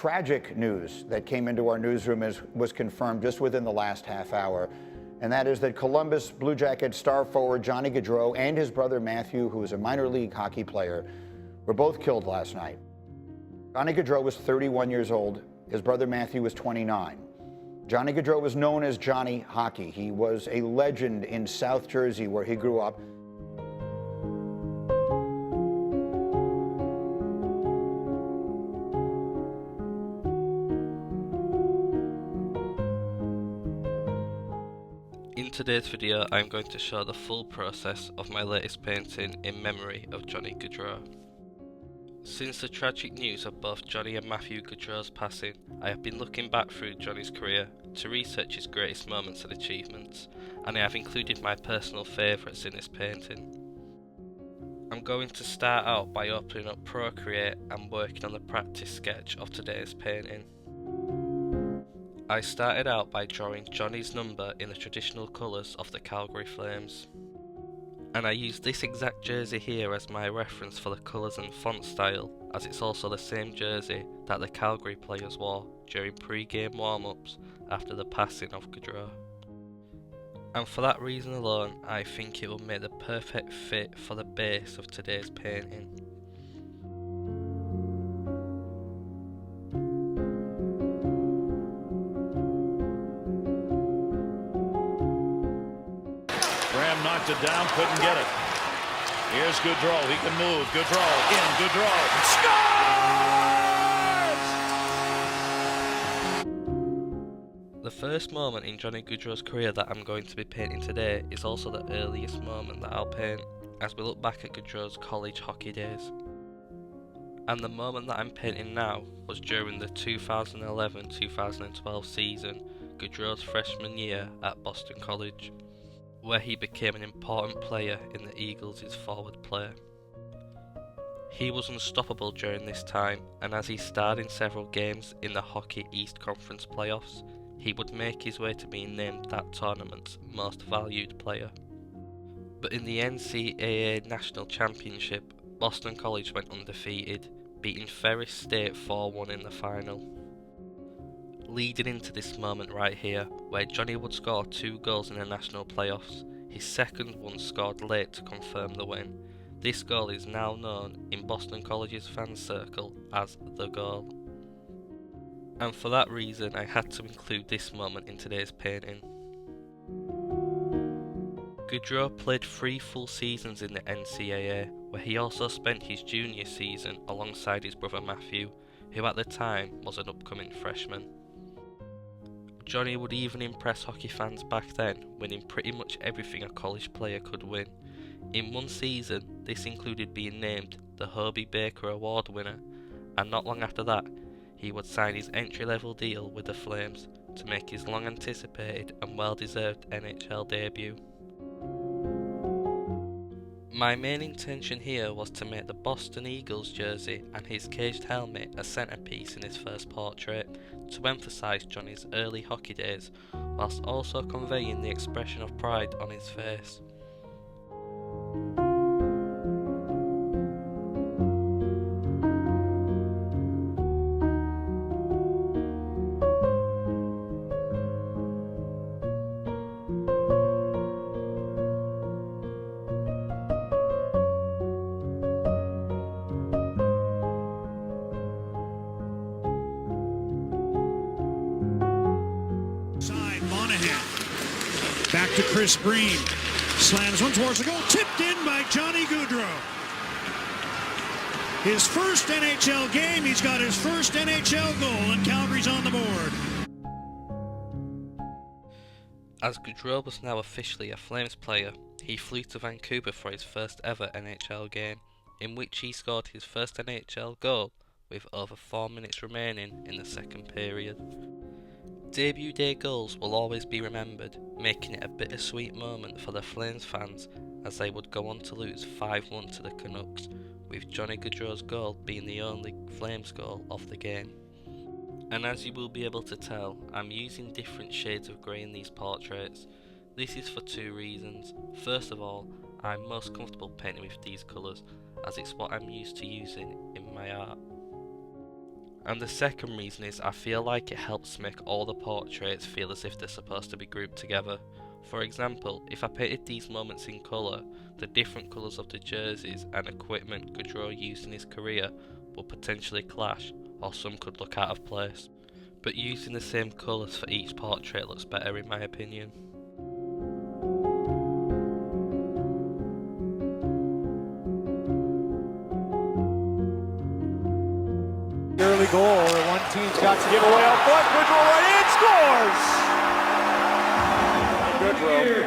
tragic news that came into our newsroom was confirmed just within the last half hour, and that is that Columbus Blue Jackets star forward Johnny Gaudreau and his brother Matthew, who is a minor league hockey player, were both killed last night. Johnny Gaudreau was 31 years old. His brother Matthew was 29. Johnny Gaudreau was known as Johnny Hockey. He was a legend in South Jersey, where he grew up. In today's video, I'm going to show the full process of my latest painting in memory of Johnny Gaudreau. Since the tragic news of both Johnny and Matthew Gaudreau's passing, I have been looking back through Johnny's career to research his greatest moments and achievements, and I have included my personal favourites in this painting. I'm going to start out by opening up Procreate and working on the practice sketch of today's painting. I started out by drawing Johnny's number in the traditional colours of the Calgary Flames. And I used this exact jersey here as my reference for the colours and font style, as it's also the same jersey that the Calgary players wore during pre-game warm-ups after the passing of Gaudreau. And for that reason alone, I think it will make the perfect fit for the base of today's painting. Knocked it down, couldn't get it. Here's Gaudreau, he can move. Gaudreau, in, Gaudreau, scores! The first moment in Johnny Gaudreau's career that I'm going to be painting today is also the earliest moment that I'll paint as we look back at Gaudreau's college hockey days. And the moment that I'm painting now was during the 2011-2012 season, Gaudreau's freshman year at Boston College, where he became an important player in the Eagles' forward play. He was unstoppable during this time, and as he starred in several games in the Hockey East Conference playoffs, he would make his way to being named that tournament's most valued player. But in the NCAA National Championship, Boston College went undefeated, beating Ferris State 4-1 in the final. Leading into this moment right here, where Johnny would score 2 goals in the national playoffs, his second one scored late to confirm the win. This goal is now known in Boston College's fan circle as the goal. And for that reason, I had to include this moment in today's painting. Gaudreau played 3 full seasons in the NCAA, where he also spent his junior season alongside his brother Matthew, who at the time was an upcoming freshman. Johnny would even impress hockey fans back then, winning pretty much everything a college player could win. In one season, this included being named the Hobey Baker Award winner, and not long after that, he would sign his entry-level deal with the Flames to make his long-anticipated and well-deserved NHL debut. My main intention here was to make the Boston Eagles jersey and his caged helmet a centrepiece in his first portrait, to emphasise Johnny's early hockey days, whilst also conveying the expression of pride on his face. Back to Chris Breen. Slams one towards the goal. Tipped in by Johnny Gaudreau. His first NHL game. He's got his first NHL goal, and Calgary's on the board. As Gaudreau was now officially a Flames player, he flew to Vancouver for his first ever NHL game, in which he scored his first NHL goal with over 4 minutes remaining in the second period. Debut day goals will always be remembered, making it a bittersweet moment for the Flames fans as they would go on to lose 5-1 to the Canucks, with Johnny Gaudreau's goal being the only Flames goal of the game. And as you will be able to tell, I'm using different shades of grey in these portraits. This is for 2 reasons. First of all, I'm most comfortable painting with these colours, as it's what I'm used to using in my art. And the second reason is I feel like it helps make all the portraits feel as if they're supposed to be grouped together. For example, if I painted these moments in colour, the different colours of the jerseys and equipment Gaudreau used in his career would potentially clash, or some could look out of place. But using the same colours for each portrait looks better in my opinion. Early goal, or one team's got to give away up front. Gaudreau right in, scores! Gaudreau,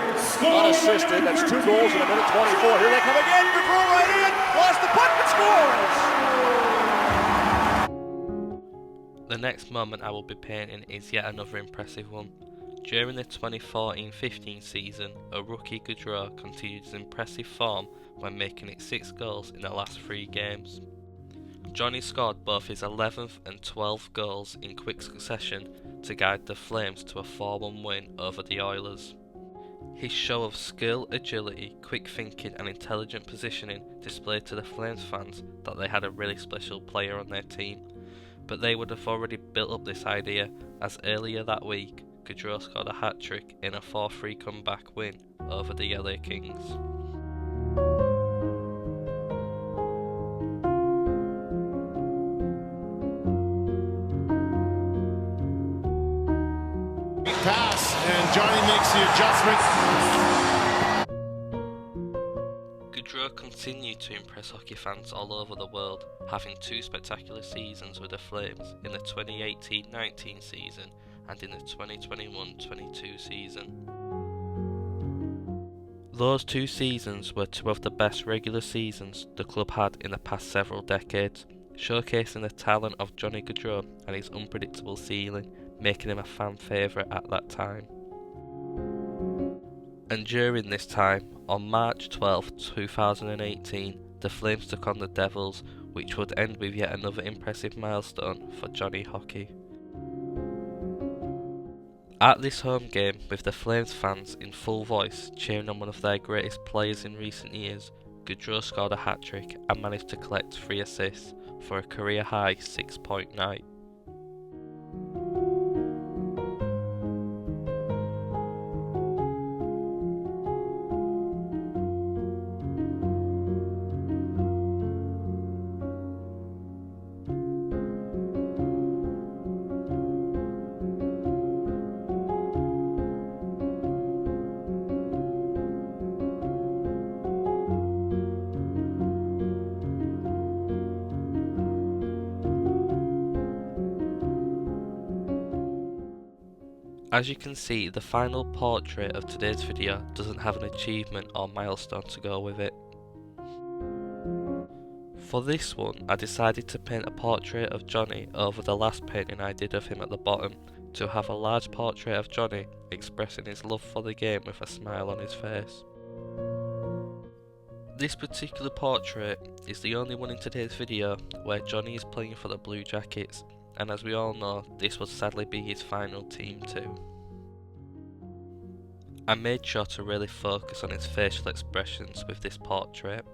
unassisted, that's 2 goals in a minute 24. Here they come again, Gaudreau right in, lost the puck and scores! The next moment I will be painting is yet another impressive one. During the 2014-15 season, a rookie Gaudreau continued his impressive form when making it 6 goals in the last 3 games. Johnny scored both his 11th and 12th goals in quick succession to guide the Flames to a 4-1 win over the Oilers. His show of skill, agility, quick thinking and intelligent positioning displayed to the Flames fans that they had a really special player on their team, but they would have already built up this idea as earlier that week Gaudreau scored a hat-trick in a 4-3 comeback win over the LA Kings. Pass, and Johnny makes the adjustment. Gaudreau continued to impress hockey fans all over the world, having 2 spectacular seasons with the Flames in the 2018-19 season and in the 2021-22 season. Those 2 seasons were 2 of the best regular seasons the club had in the past several decades, showcasing the talent of Johnny Gaudreau and his unpredictable ceiling, making him a fan favourite at that time. And during this time, on March 12, 2018, the Flames took on the Devils, which would end with yet another impressive milestone for Johnny hockey. At this home game, with the Flames fans in full voice cheering on one of their greatest players in recent years, Gaudreau scored a hat-trick and managed to collect 3 assists for a career-high 6-point night. As you can see, the final portrait of today's video doesn't have an achievement or milestone to go with it. For this one, I decided to paint a portrait of Johnny over the last painting I did of him at the bottom, to have a large portrait of Johnny expressing his love for the game with a smile on his face. This particular portrait is the only one in today's video where Johnny is playing for the Blue Jackets, and as we all know, this would sadly be his final team too. I made sure to really focus on his facial expressions with this portrait,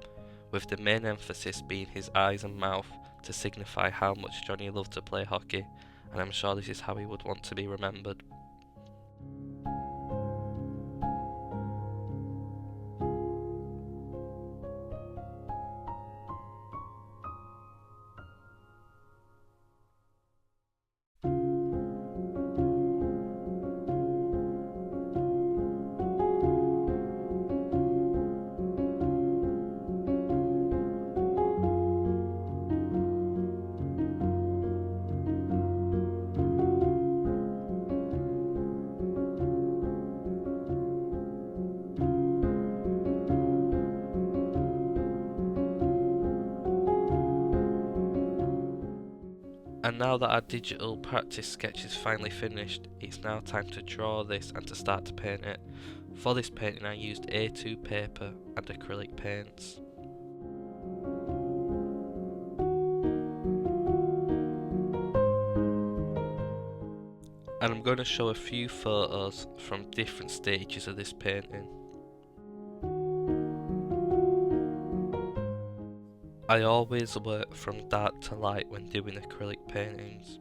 with the main emphasis being his eyes and mouth to signify how much Johnny loved to play hockey, and I'm sure this is how he would want to be remembered. And now that our digital practice sketch is finally finished, it's now time to draw this and to start to paint it. For this painting I used A2 paper and acrylic paints. And I'm going to show a few photos from different stages of this painting. I always work from dark to light when doing acrylic paintings.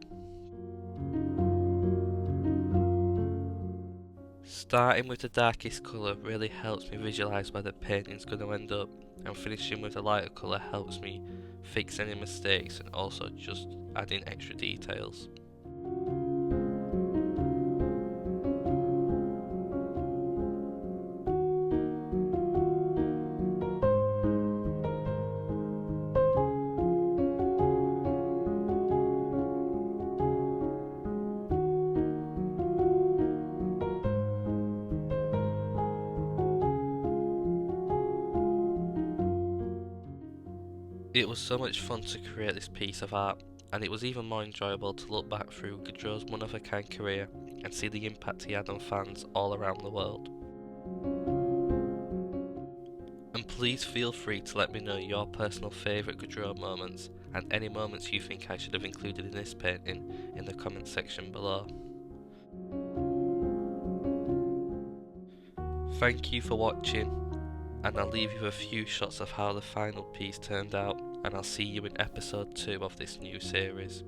Starting with the darkest colour really helps me visualise where the painting's going to end up, and finishing with a lighter colour helps me fix any mistakes and also just add in extra details. It was so much fun to create this piece of art, and it was even more enjoyable to look back through Gaudreau's one-of-a-kind career and see the impact he had on fans all around the world. And please feel free to let me know your personal favourite Gaudreau moments and any moments you think I should have included in this painting in the comment section below. Thank you for watching, and I'll leave you a few shots of how the final piece turned out, and I'll see you in episode 2 of this new series.